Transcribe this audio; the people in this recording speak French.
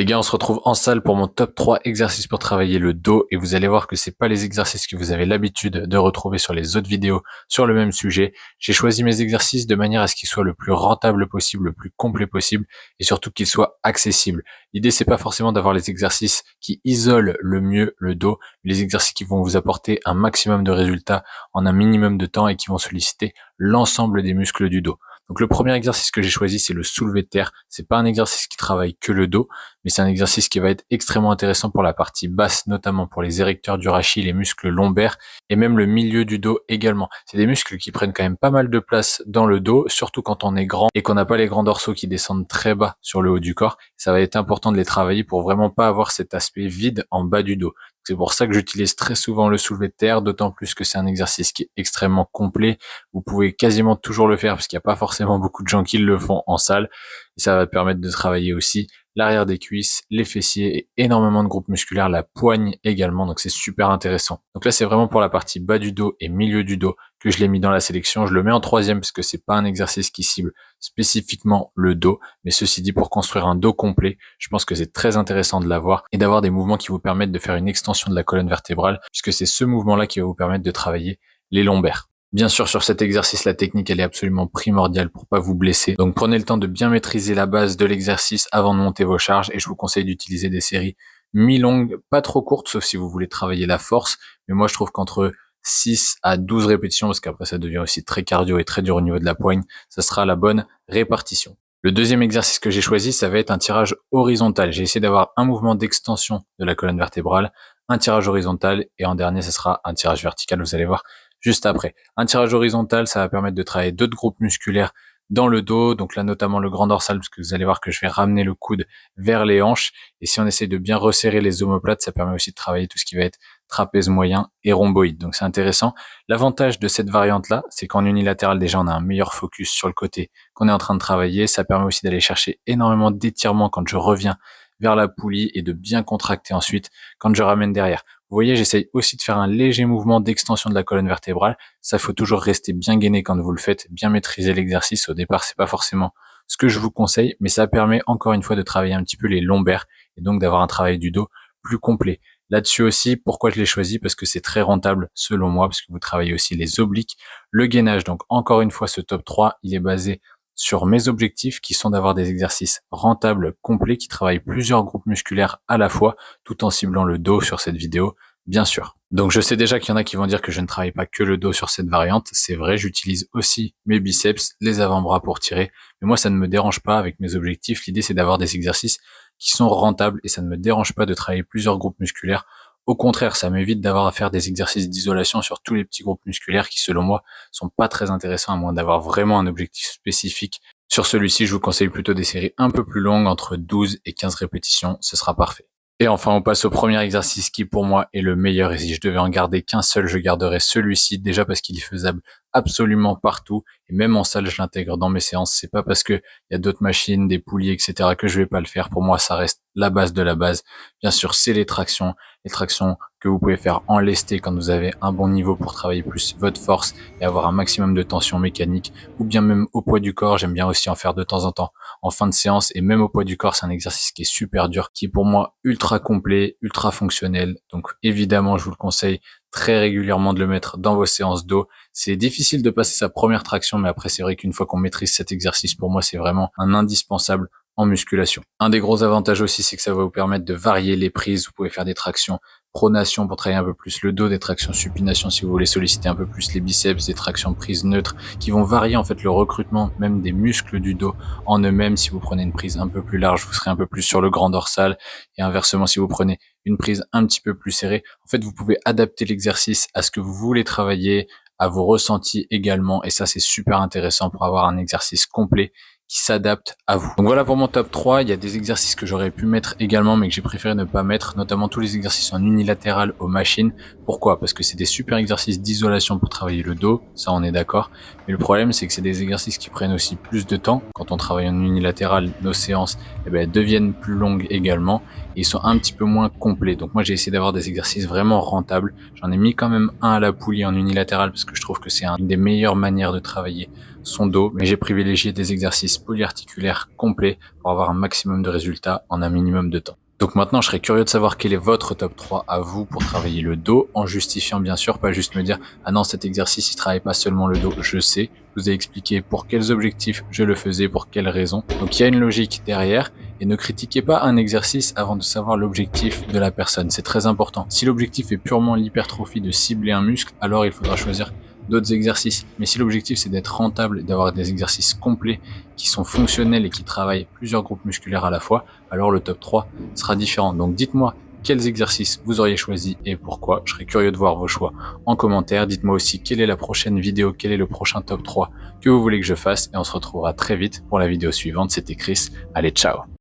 Les gars, on se retrouve en salle pour mon top 3 exercices pour travailler le dos et vous allez voir que c'est pas les exercices que vous avez l'habitude de retrouver sur les autres vidéos sur le même sujet. J'ai choisi mes exercices de manière à ce qu'ils soient le plus rentable possible, le plus complet possible et surtout qu'ils soient accessibles. L'idée, c'est pas forcément d'avoir les exercices qui isolent le mieux le dos, mais les exercices qui vont vous apporter un maximum de résultats en un minimum de temps et qui vont solliciter l'ensemble des muscles du dos. Donc le premier exercice que j'ai choisi, c'est le soulevé de terre. C'est pas un exercice qui travaille que le dos, mais c'est un exercice qui va être extrêmement intéressant pour la partie basse, notamment pour les érecteurs du rachis, les muscles lombaires et même le milieu du dos également. C'est des muscles qui prennent quand même pas mal de place dans le dos, surtout quand on est grand et qu'on n'a pas les grands dorsaux qui descendent très bas sur le haut du corps. Ça va être important de les travailler pour vraiment pas avoir cet aspect vide en bas du dos. C'est pour ça que j'utilise très souvent le soulevé de terre, d'autant plus que c'est un exercice qui est extrêmement complet. Vous pouvez quasiment toujours le faire parce qu'il n'y a pas forcément beaucoup de gens qui le font en salle. Et ça va permettre de travailler aussi l'arrière des cuisses, les fessiers et énormément de groupes musculaires, la poigne également, donc c'est super intéressant. Donc là, c'est vraiment pour la partie bas du dos et milieu du dos que je l'ai mis dans la sélection. Je le mets en troisième parce que c'est pas un exercice qui cible spécifiquement le dos, mais ceci dit, pour construire un dos complet, je pense que c'est très intéressant de l'avoir et d'avoir des mouvements qui vous permettent de faire une extension de la colonne vertébrale, puisque c'est ce mouvement-là qui va vous permettre de travailler les lombaires. Bien sûr, sur cet exercice, la technique, elle est absolument primordiale pour pas vous blesser. Donc, prenez le temps de bien maîtriser la base de l'exercice avant de monter vos charges et je vous conseille d'utiliser des séries mi-longues, pas trop courtes, sauf si vous voulez travailler la force. Mais moi, je trouve qu'entre 6 à 12 répétitions, parce qu'après, ça devient aussi très cardio et très dur au niveau de la poigne, ça sera la bonne répartition. Le deuxième exercice que j'ai choisi, ça va être un tirage horizontal. J'ai essayé d'avoir un mouvement d'extension de la colonne vertébrale, un tirage horizontal et en dernier, ce sera un tirage vertical, vous allez voir juste après. Un tirage horizontal, ça va permettre de travailler d'autres groupes musculaires dans le dos, donc là notamment le grand dorsal, parce que vous allez voir que je vais ramener le coude vers les hanches, et si on essaye de bien resserrer les omoplates, ça permet aussi de travailler tout ce qui va être trapèze moyen et rhomboïde, donc c'est intéressant. L'avantage de cette variante-là, c'est qu'en unilatéral, déjà, on a un meilleur focus sur le côté qu'on est en train de travailler, ça permet aussi d'aller chercher énormément d'étirement quand je reviens vers la poulie et de bien contracter ensuite quand je ramène derrière. Vous voyez, j'essaye aussi de faire un léger mouvement d'extension de la colonne vertébrale. Ça, faut toujours rester bien gainé quand vous le faites, bien maîtriser l'exercice. Au départ, c'est pas forcément ce que je vous conseille, mais ça permet encore une fois de travailler un petit peu les lombaires et donc d'avoir un travail du dos plus complet. Là-dessus aussi, pourquoi je l'ai choisi? Parce que c'est très rentable selon moi, parce que vous travaillez aussi les obliques, le gainage. Donc encore une fois, ce top 3, il est basé sur mes objectifs qui sont d'avoir des exercices rentables, complets, qui travaillent plusieurs groupes musculaires à la fois, tout en ciblant le dos sur cette vidéo, bien sûr. Donc je sais déjà qu'il y en a qui vont dire que je ne travaille pas que le dos sur cette variante, c'est vrai, j'utilise aussi mes biceps, les avant-bras pour tirer, mais moi ça ne me dérange pas avec mes objectifs, l'idée c'est d'avoir des exercices qui sont rentables et ça ne me dérange pas de travailler plusieurs groupes musculaires. Au contraire, ça m'évite d'avoir à faire des exercices d'isolation sur tous les petits groupes musculaires qui, selon moi, sont pas très intéressants à moins d'avoir vraiment un objectif spécifique. Sur celui-ci, je vous conseille plutôt des séries un peu plus longues, entre 12 et 15 répétitions, ce sera parfait. Et enfin, on passe au premier exercice qui, pour moi, est le meilleur. Et si je devais en garder qu'un seul, je garderais celui-ci, déjà parce qu'il est faisable absolument partout. Et même en salle, je l'intègre dans mes séances. C'est pas parce que il y a d'autres machines, des poulies, etc., que je vais pas le faire. Pour moi, ça reste la base de la base. Bien sûr, c'est les tractions que vous pouvez faire en lesté quand vous avez un bon niveau pour travailler plus votre force et avoir un maximum de tension mécanique, ou bien même au poids du corps. J'aime bien aussi en faire de temps en temps en fin de séance, et même au poids du corps, c'est un exercice qui est super dur, qui est pour moi ultra complet, ultra fonctionnel. Donc évidemment, je vous le conseille très régulièrement de le mettre dans vos séances dos. C'est difficile de passer sa première traction, mais après c'est vrai qu'une fois qu'on maîtrise cet exercice, pour moi c'est vraiment un indispensable en musculation. Un des gros avantages aussi, c'est que ça va vous permettre de varier les prises. Vous pouvez faire des tractions pronation pour travailler un peu plus le dos, des tractions supination si vous voulez solliciter un peu plus les biceps, des tractions prises neutres qui vont varier en fait le recrutement même des muscles du dos en eux-mêmes. Si vous prenez une prise un peu plus large, vous serez un peu plus sur le grand dorsal, et inversement, si vous prenez une prise un petit peu plus serrée, en fait vous pouvez adapter l'exercice à ce que vous voulez travailler, à vos ressentis également, et ça c'est super intéressant pour avoir un exercice complet qui s'adapte à vous. Donc voilà pour mon top 3, il y a des exercices que j'aurais pu mettre également mais que j'ai préféré ne pas mettre, notamment tous les exercices en unilatéral aux machines. Pourquoi? Parce que c'est des super exercices d'isolation pour travailler le dos, ça on est d'accord, mais le problème c'est que c'est des exercices qui prennent aussi plus de temps. Quand on travaille en unilatéral, nos séances elles deviennent plus longues également et ils sont un petit peu moins complets. Donc moi j'ai essayé d'avoir des exercices vraiment rentables. J'en ai mis quand même un à la poulie en unilatéral parce que je trouve que c'est une des meilleures manières de travailler son dos, mais j'ai privilégié des exercices polyarticulaires complets pour avoir un maximum de résultats en un minimum de temps. Donc maintenant, je serais curieux de savoir quel est votre top 3 à vous pour travailler le dos, en justifiant bien sûr, pas juste me dire « Ah non, cet exercice, il travaille pas seulement le dos, je sais ». Je vous ai expliqué pour quels objectifs je le faisais, pour quelles raisons. Donc il y a une logique derrière, et ne critiquez pas un exercice avant de savoir l'objectif de la personne. C'est très important. Si l'objectif est purement l'hypertrophie de cibler un muscle, alors il faudra choisir d'autres exercices. Mais si l'objectif c'est d'être rentable et d'avoir des exercices complets qui sont fonctionnels et qui travaillent plusieurs groupes musculaires à la fois, alors le top 3 sera différent. Donc dites-moi quels exercices vous auriez choisi et pourquoi. Je serais curieux de voir vos choix en commentaire. Dites-moi aussi quelle est la prochaine vidéo, quel est le prochain top 3 que vous voulez que je fasse, et on se retrouvera très vite pour la vidéo suivante. C'était Chris. Allez, ciao!